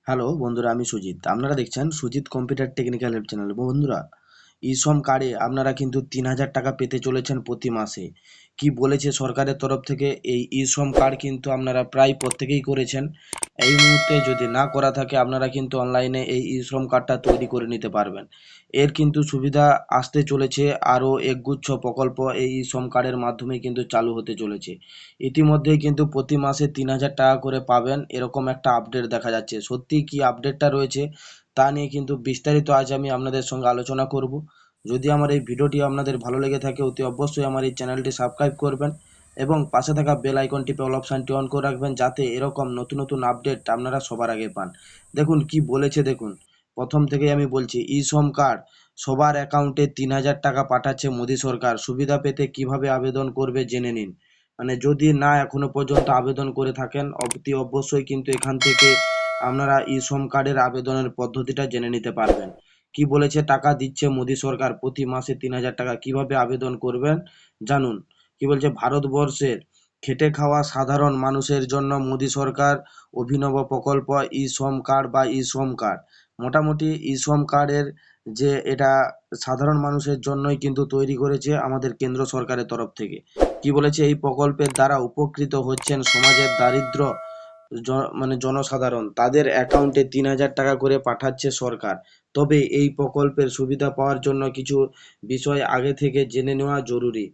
Hello বন্ধুরা, আমি সুজিত। আপনারা দেখছেন Sujit computer technical help channel. বন্ধুরা, ই শ্রম কার্ডে আপনারা কিন্তু ৩,০০০ টাকা পেতে চলেছেন প্রতি মাসে। কি বলেছে সরকারের তরফ থেকে, এই ই শ্রম কার্ড কিন্তু আপনারা প্রায় প্রত্যেকেই করেছেন। এই মুহূর্তে যদি না করা থাকে, আপনারা কিন্তু অনলাইনে এই ই শ্রম কার্ডটা তৈরি করে নিতে পারবেন। এর কিন্তু সুবিধা আসতে চলেছে, আরও একগুচ্ছ প্রকল্প এই ই শ্রম কার্ডের মাধ্যমে কিন্তু চালু হতে চলেছে। ইতিমধ্যেই কিন্তু প্রতি মাসে ৩,০০০ টাকা করে পাবেন, এরকম একটা আপডেট দেখা যাচ্ছে। সত্যি কি আপডেটটা রয়েছে তা নিয়ে কিন্তু বিস্তারিত আজ আমি আপনাদের সঙ্গে আলোচনা করব। যদি আমার এই ভিডিওটি আপনাদের ভালো লেগে থাকে, অতি অবশ্যই আমার এই চ্যানেলটি সাবস্ক্রাইব করবেন এবং পাশে থাকা বেল আইকন টিপে অল অপশানটি অন করে রাখবেন, যাতে এরকম নতুন নতুন আপডেট আপনারা সবার আগে পান। দেখুন কি বলেছে, দেখুন প্রথম থেকেই আমি বলছি, ই শ্রম কার্ড সবার অ্যাকাউন্টে ৩,০০০ টাকা পাঠাচ্ছে মোদী সরকার। সুবিধা পেতে কিভাবে আবেদন করবে জেনে নিন। মানে যদি না এখনো পর্যন্ত আবেদন করে থাকেন, অতি অবশ্যই কিন্তু এখান থেকে আপনারা ই শ্রম কার্ডের আবেদনের পদ্ধতিটা জেনে নিতে পারবেন। কি বলেছে, টাকা দিচ্ছে মোদী সরকার প্রতি মাসে ৩,০০০ টাকা। কিভাবে আবেদন করবেন জানুন। কি বলছে, ভারতবর্ষের খেটে খাওয়া সাধারণ মানুষের জন্য মোদী সরকার অভিনব প্রকল্প ই শ্রম কার্ড বা ই শ্রম কার্ড। মোটামুটি ই শ্রম কার্ডের যে এটা সাধারণ মানুষের জন্যই কিন্তু তৈরি করেছে আমাদের কেন্দ্র সরকারের তরফ থেকে। কি বলেছে, এই প্রকল্পের দ্বারা উপকৃত হচ্ছেন সমাজের দারিদ্র মানে জনসাধারণ। তাদের অ্যাকাউন্টে ৩,০০০ টাকা করে পাঠাচ্ছে সরকার। তবে এই প্রকল্পের সুবিধা পাওয়ার জন্য কিছু বিষয় আগে থেকে জেনে নেওয়া জরুরি।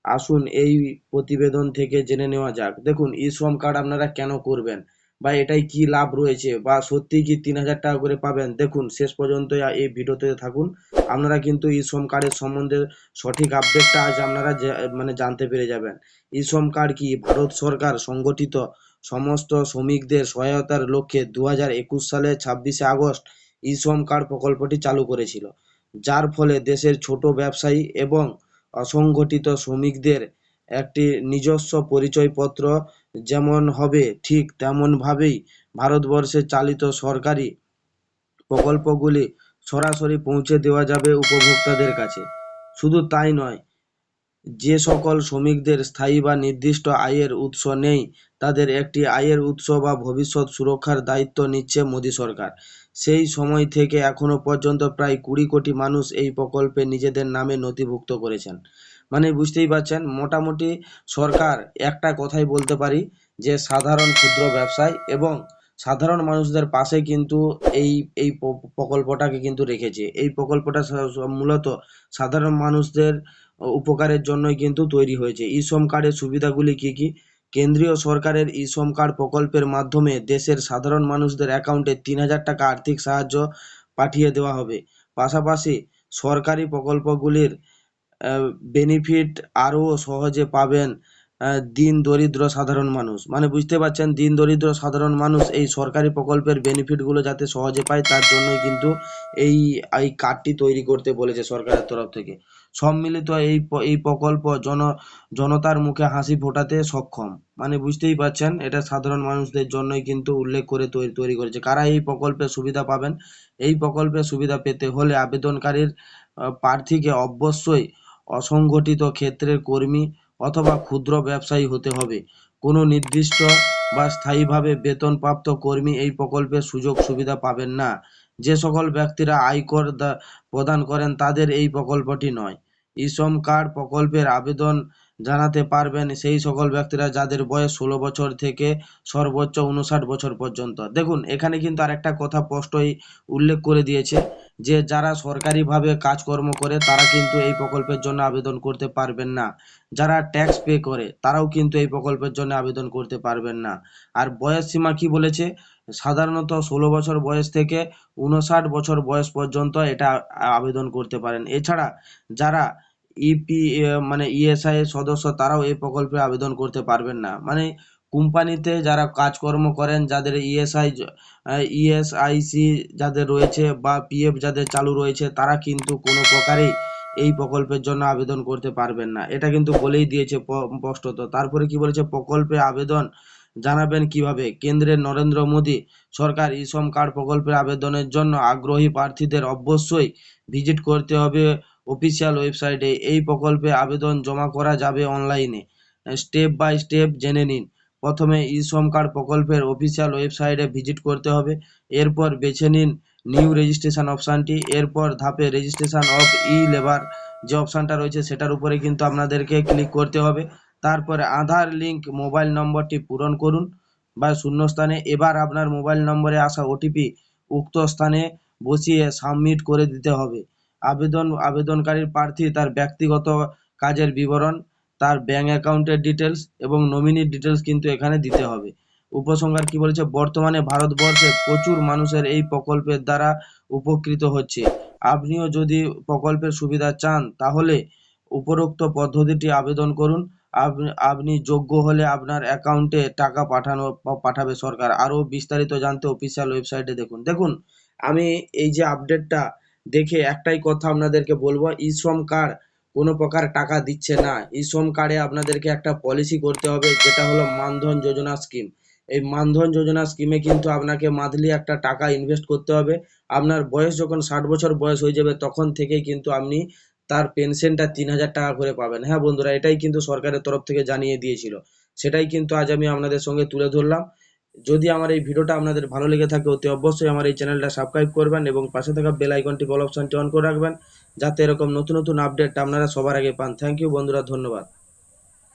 আসুন এই প্রতিবেদন থেকে জেনে নেওয়া যাক। দেখুন, ই শ্রম কার্ড আপনারা কেন করবেন বা এটাই কি লাভ রয়েছে, বা সত্যিই কি ৩,০০০ টাকা করে পাবেন, দেখুন শেষ পর্যন্ত এই ভিডিওতে থাকুন। আপনারা কিন্তু ই শ্রম কার্ডের সম্বন্ধে সঠিক আপডেটটা আজ আপনারা মানে জানতে পেরে যাবেন। ই শ্রম কার্ড কি? ভারত সরকার সংগঠিত সমস্ত শ্রমিকদের সহায়তার লক্ষ্যে ২০২১ সালে ২৬শে আগস্ট ই শ্রম কার্ড প্রকল্পটি চালু করেছিল, যার ফলে দেশের ছোট ব্যবসায়ী এবং অসংগঠিত শ্রমিকদের একটি নিজস্ব পরিচয়পত্র যেমন হবে, ঠিক তেমনভাবেই ভারতবর্ষে চালিত সরকারি প্রকল্পগুলি সরাসরি পৌঁছে দেওয়া যাবে উপভোক্তাদের কাছে। শুধু তাই নয়, যে সকল শ্রমিকদের স্থায়ী বা নির্দিষ্ট আয়ের উৎস নেই, তাদের একটি আয়ের উৎস বা ভবিষ্যৎ সুরক্ষার দায়িত্ব নিচ্ছে মোদী সরকার। সেই সময় থেকে এখনো পর্যন্ত প্রায় ২০ কোটি মানুষ এই প্রকল্পে নিজেদের নামে নথিভুক্ত করেছেন। মানে বুঝতেই পারছেন, মোটামুটি সরকার একটা কথাই বলতে পারি, যে সাধারণ ক্ষুদ্র ব্যবসায় এবং সাধারণ মানুষদের পাশে কিন্তু এই এই প্রকল্পটাকে কিন্তু রেখেছে। এই প্রকল্পটা মূলত সাধারণ মানুষদের উপকারের জন্যই কিন্তু তৈরি হয়েছে। ই শ্রম কার্ডের সুবিধাগুলি কি কি? কেন্দ্রীয় সরকারের ই শ্রম কার্ড প্রকল্পের মাধ্যমে দেশের সাধারণ মানুষদের অ্যাকাউন্টে ৩,০০০ টাকা আর্থিক সাহায্য পাঠিয়ে দেওয়া হবে। পাশাপাশি সরকারি প্রকল্পগুলির বেনিফিট আরও সহজে পাবেন দিন দরিদ্র সাধারণ মানুষ। মানে বুঝতে পারছেন, দিন দরিদ্র সাধারণ মানুষ এই সরকারি প্রকল্পের বেনিফিটগুলো যাতে সহজে পায়, তার জন্যই কিন্তু এই এই কার্ডটি তৈরি করতে বলেছে সরকারের তরফ থেকে। সম্মিলিত এই প্রকল্প জনতার মুখে হাসি ফোটাতে সক্ষম। মানে বুঝতেই পারছেন, এটা সাধারণ মানুষদের জন্যই কিন্তু উল্লেখ করে তৈরি করেছে। কারা এই প্রকল্পের সুবিধা পাবেন? এই প্রকল্পের সুবিধা পেতে হলে আবেদনকারীর প্রার্থীকে অবশ্যই অসংগঠিত ক্ষেত্রের কর্মী অথবা ক্ষুদ্র ব্যবসায়ী হতে হবে। কোনো নির্দিষ্ট বা স্থায়ীভাবে বেতনপ্রাপ্ত কর্মী এই প্রকল্পের সুযোগ সুবিধা পাবেন না। যে সকল ব্যক্তিরা আয়কর প্রদান করেন তাদের এই প্রকল্পটি নয়। ই শ্রম কার্ড প্রকল্পের আবেদন জানাতে পারবেন সেই সকল ব্যক্তিরা যাদের বয়স ১৬ বছর থেকে সর্বোচ্চ ৫৯ বছর পর্যন্ত। দেখুন, এখানে কিন্তু আরেকটা কথা স্পষ্টই উল্লেখ করে দিয়েছে, যে যারা সরকারিভাবে কাজকর্ম করে তারা কিন্তু এই প্রকল্পের জন্য আবেদন করতে পারবেন না। যারা ট্যাক্স পে করে তারাও কিন্তু এই প্রকল্পের জন্য আবেদন করতে পারবেন না। আর বয়স সীমা কি বলেছে? সাধারণত ১৬ বছর বয়স থেকে ৫৯ বছর বয়স পর্যন্ত এটা আবেদন করতে পারেন। এছাড়া যারা মানে ইএসআই এর সদস্য, তারাও এই প্রকল্পে আবেদন করতে পারবেন না। মানে কোম্পানিতে যারা কাজকর্ম করেন, যাদের ইএসআইসি যাদের রয়েছে বা পিএফ যাদের চালু রয়েছে, তারা কিন্তু কোনো প্রকারেই এই প্রকল্পের জন্য আবেদন করতে পারবেন না। এটা কিন্তু বলেই দিয়েছে স্পষ্টত। তারপরে কি বলেছে, প্রকল্পে আবেদন জানাবেন কিভাবে? কেন্দ্রের নরেন্দ্র মোদী সরকার ই শ্রম কার্ড প্রকল্পের আবেদনের জন্য আগ্রহী প্রার্থীদের অবশ্যই ভিজিট করতে হবে অফিসিয়াল ওয়েবসাইটে। এই প্রকল্পে আবেদন জমা করা যাবে অনলাইনে। স্টেপ বাই স্টেপ জেনে নিন। প্রথমে ই শ্রম কার্ড প্রকল্পের অফিসিয়াল ওয়েবসাইটে ভিজিট করতে হবে। এরপর বেছে নিন নিউ রেজিস্ট্রেশন অপশানটি। এরপর ধাপে রেজিস্ট্রেশন অফ ই লেবার যে অপশানটা রয়েছে সেটার উপরে কিন্তু আপনাদেরকে ক্লিক করতে হবে। তারপরে আধার লিঙ্ক মোবাইল নম্বরটি পূরণ করুন বা শূন্যস্থানে। এবার আপনার মোবাইল নম্বরে আসা ওটিপি উক্ত স্থানে বসিয়ে সাবমিট করে দিতে হবে। আবেদনকারীর প্রার্থী তার ব্যক্তিগত কাজের বিবরণ, তার ব্যাঙ্ক অ্যাকাউন্টের ডিটেলস এবং নমিনির ডিটেলস কিন্তু এখানে দিতে হবে। উপসংহার কি বলেছে, বর্তমানে ভারতবর্ষে প্রচুর মানুষের এই প্রকল্পের দ্বারা উপকৃত হচ্ছে। আপনিও যদি প্রকল্পের সুবিধা চান তাহলে উপরোক্ত পদ্ধতিটি আবেদন করুন। আপনি যোগ্য হলে আপনার অ্যাকাউন্টে টাকা পাঠাবে সরকার। আরও বিস্তারিত জানতে অফিসিয়াল ওয়েবসাইটে দেখুন। দেখুন, আমি এই যে আপডেটটা দেখে একটাই কথা আপনাদেরকে বলবো, ই শ্রম কার্ড কোনো প্রকার টাকা দিচ্ছে না। ই শ্রম কার্ডে আপনাদেরকে একটা পলিসি করতে হবে, যেটা হলো মানধন যোজনা স্কিম। এই মানধন যোজনা স্কিমে কিন্তু আপনাকে মান্থলি একটা টাকা ইনভেস্ট করতে হবে। আপনার বয়স যখন 60 বছর বয়স হয়ে যাবে তখন থেকেই কিন্তু আপনি তার পেনশনটা 3000 টাকা করে পাবেন। হ্যাঁ বন্ধুরা, এটাই কিন্তু সরকারের তরফ থেকে জানিয়ে দিয়েছিল। সেটাই কিন্তু আজ আমি আপনাদের সঙ্গে তুলে ধরলাম। যদি আমার এই ভিডিওটা আপনাদের ভালো লেগে থাকে অতি অবশ্যই আমার এই চ্যানেলটা সাবস্ক্রাইব করবেন এবং পাশে থাকা বেল আইকনটি অল অপশনটি অন করে রাখবেন, যাতে এরকম নতুন নতুন আপডেট আপনারা সবার আগে পান। থ্যাংক ইউ বন্ধুরা, ধন্যবাদ।